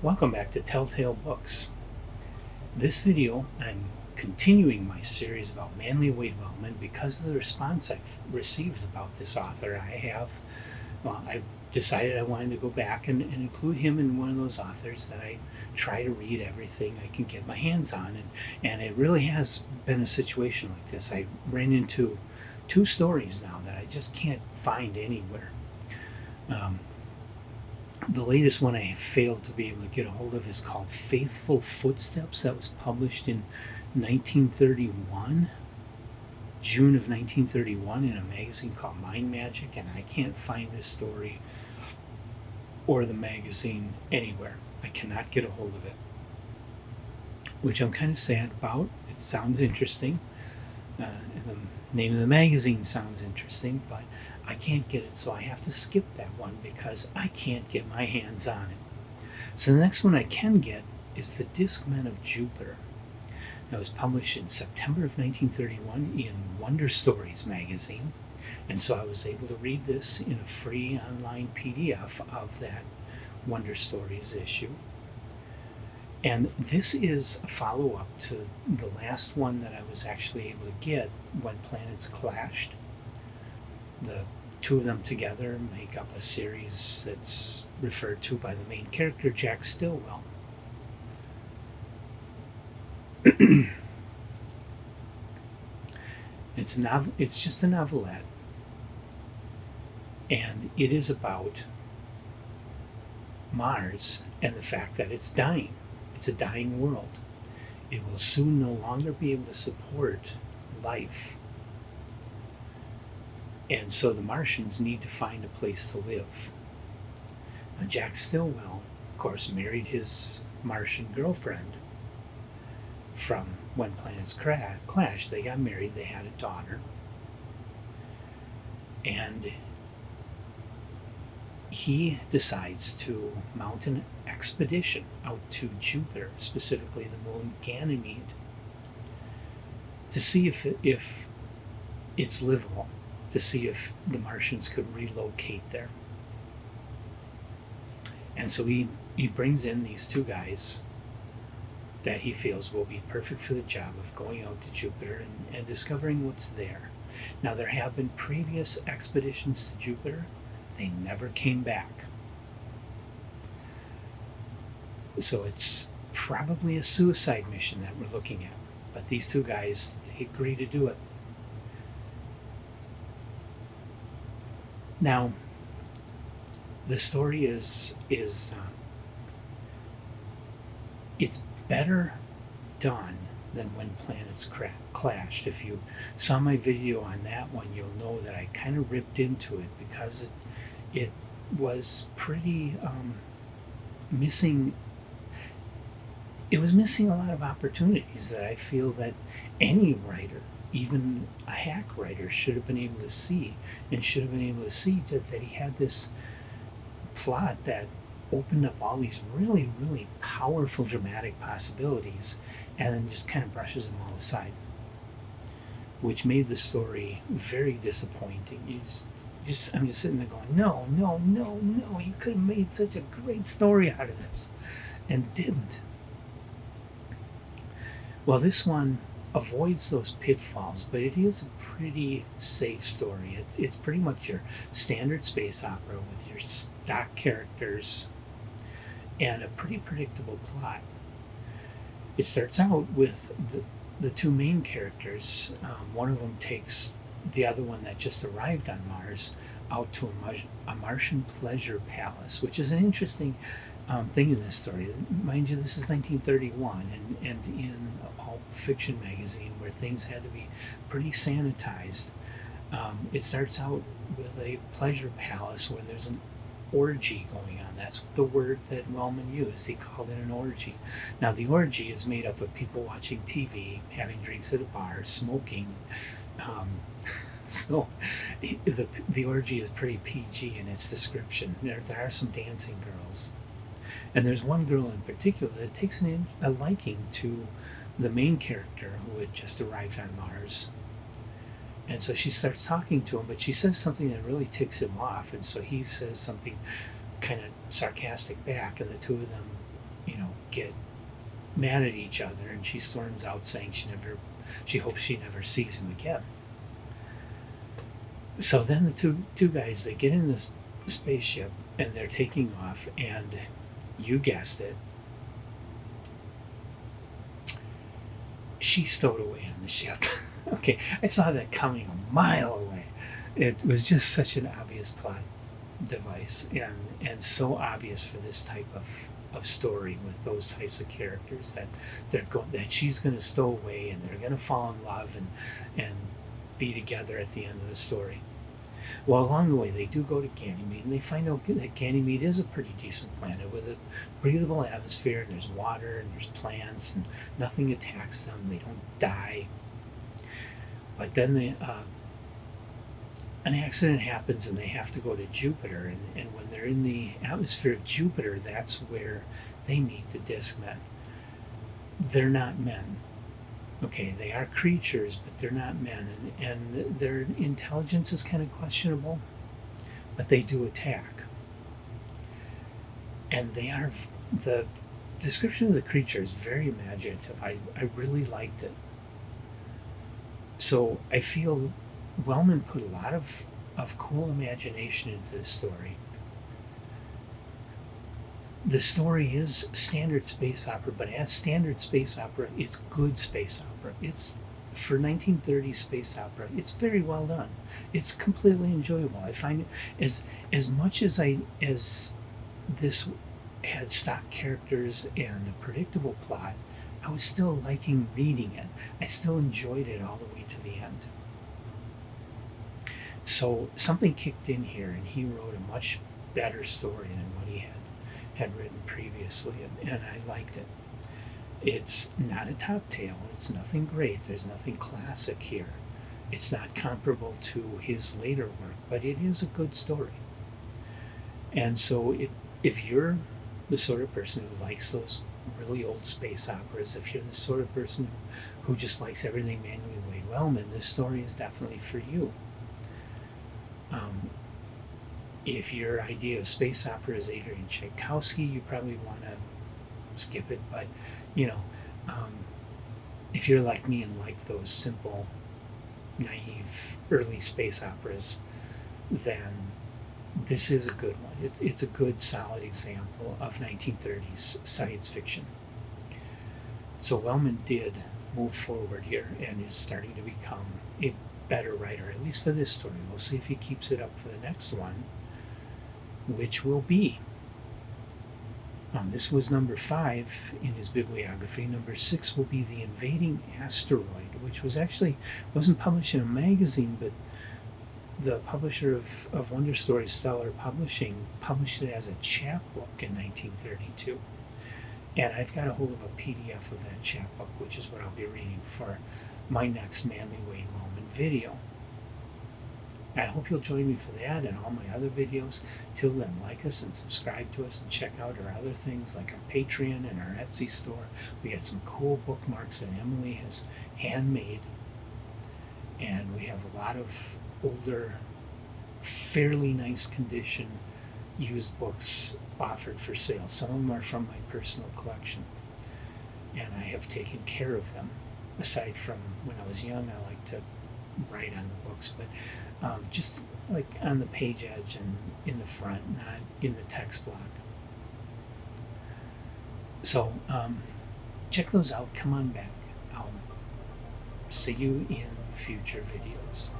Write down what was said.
Welcome back to Telltale Books. This video, I'm continuing my series about Manly Wellman because of the response I've received about this author. I decided I wanted to go back and include him in one of those authors that I try to read everything I can get my hands on. And it really has been a situation like this. I ran into two stories now that I just can't find anywhere. The latest one I have failed to be able to get a hold of is called Faithful Footsteps. That was published in 1931, June of 1931, in a magazine called Mind Magic, and I can't find this story or the magazine anywhere. I cannot get a hold of it, which I'm kind of sad about. It sounds interesting. And the name of the magazine sounds interesting, but I can't get it, so I have to skip that one because I can't get my hands on it. So the next one I can get is The Discmen of Jupiter. It was published in September of 1931 in Wonder Stories magazine, and so I was able to read this in a free online PDF of that Wonder Stories issue. And this is a follow-up to the last one that I was actually able to get, When Planets Clashed. The two of them together make up a series that's referred to by the main character, Jack Stillwell. It's just a novelette, and it is about Mars and the fact that it's dying. It's a dying world. It will soon no longer be able to support life. And so the Martians need to find a place to live. Now, Jack Stillwell, of course, married his Martian girlfriend from When Planets Clashed. They got married, they had a daughter. And he decides to mount an expedition out to Jupiter, specifically the moon Ganymede, to see if it's livable, to see if the Martians could relocate there. And so he brings in these two guys that he feels will be perfect for the job of going out to Jupiter and discovering what's there. Now, there have been previous expeditions to Jupiter. They never came back. So it's probably a suicide mission that we're looking at. But these two guys, they agree to do it. Now, the story is it's better done than When Planets Clashed. If you saw my video on that one, you'll know that I kind of ripped into it because it was pretty missing. It was missing a lot of opportunities that I feel that any writer, even a hack writer, should have been able to see, and should have been able to see that he had this plot that opened up all these really, really powerful dramatic possibilities, and then just kind of brushes them all aside, which made the story very disappointing. I'm just sitting there going, no, you could have made such a great story out of this, and didn't. Well, this one avoids those pitfalls, but it is a pretty safe story. It's pretty much your standard space opera with your stock characters and a pretty predictable plot. It starts out with the two main characters. One of them takes the other one that just arrived on Mars out to a Martian pleasure palace, which is an interesting thing in this story. Mind you, this is 1931, and in a pulp fiction magazine where things had to be pretty sanitized. It starts out with a pleasure palace where there's an orgy going on. That's the word that Wellman used. He called it an orgy. Now, the orgy is made up of people watching TV, having drinks at a bar, smoking. So the orgy is pretty PG in its description. There are some dancing girls. And there's one girl in particular that takes a liking to the main character who had just arrived on Mars. And so she starts talking to him, but she says something that really ticks him off. And so he says something kind of sarcastic back, and the two of them get mad at each other, and she storms out saying she hopes she never sees him again. So then the two guys, they get in this spaceship and they're taking off, and you guessed it, she's stowed away on the ship. Okay, I saw that coming a mile away. It was just such an obvious plot device, and so obvious for this type of story with those types of characters, that that she's going to stow away and they're going to fall in love and be together at the end of the story. Well, along the way, they do go to Ganymede, and they find out that Ganymede is a pretty decent planet with a breathable atmosphere, and there's water, and there's plants, and nothing attacks them. They don't die. But then an accident happens, and they have to go to Jupiter. And when they're in the atmosphere of Jupiter, that's where they meet the disc men. They're not men. Okay, they are creatures, but they're not men, and their intelligence is kind of questionable, but they do attack. And the description of the creature is very imaginative. I really liked it. So I feel Wellman put a lot of cool imagination into this story. The story is standard space opera, but as standard space opera, it's good space opera. It's for 1930s space opera. It's very well done. It's completely enjoyable. I find it as much as this had stock characters and a predictable plot, I was still liking reading it. I still enjoyed it all the way to the end. So something kicked in here, and he wrote a much better story than what he had written previously, and I liked it. It's not a top tale. It's nothing great. There's nothing classic here. It's not comparable to his later work, but it is a good story. And so if you're the sort of person who likes those really old space operas, if you're the sort of person who just likes everything Manuel Wade Wellman, this story is definitely for you. If your idea of space opera is Adrian Tchaikovsky, you probably want to skip it. But if you're like me and like those simple, naive early space operas, then this is a good one. It's a good, solid example of 1930s science fiction. So Wellman did move forward here and is starting to become a better writer, at least for this story. We'll see if he keeps it up for the next one, which will be. This was number 5 in his bibliography. Number 6 will be The Invading Asteroid, which wasn't published in a magazine, but the publisher of Wonder Stories, Stellar Publishing, published it as a chapbook in 1932. And I've got a hold of a PDF of that chapbook, which is what I'll be reading for my next Manly Wade Wellman video. I hope you'll join me for that and all my other videos. Till then, like us and subscribe to us and check out our other things like our Patreon and our Etsy store. We got some cool bookmarks that Emily has handmade. And we have a lot of older, fairly nice condition used books offered for sale. Some of them are from my personal collection, and I have taken care of them. Aside from when I was young, I liked to write on the books, but just like on the page edge and in the front, not in the text block. So check those out. Come on back. I'll see you in future videos.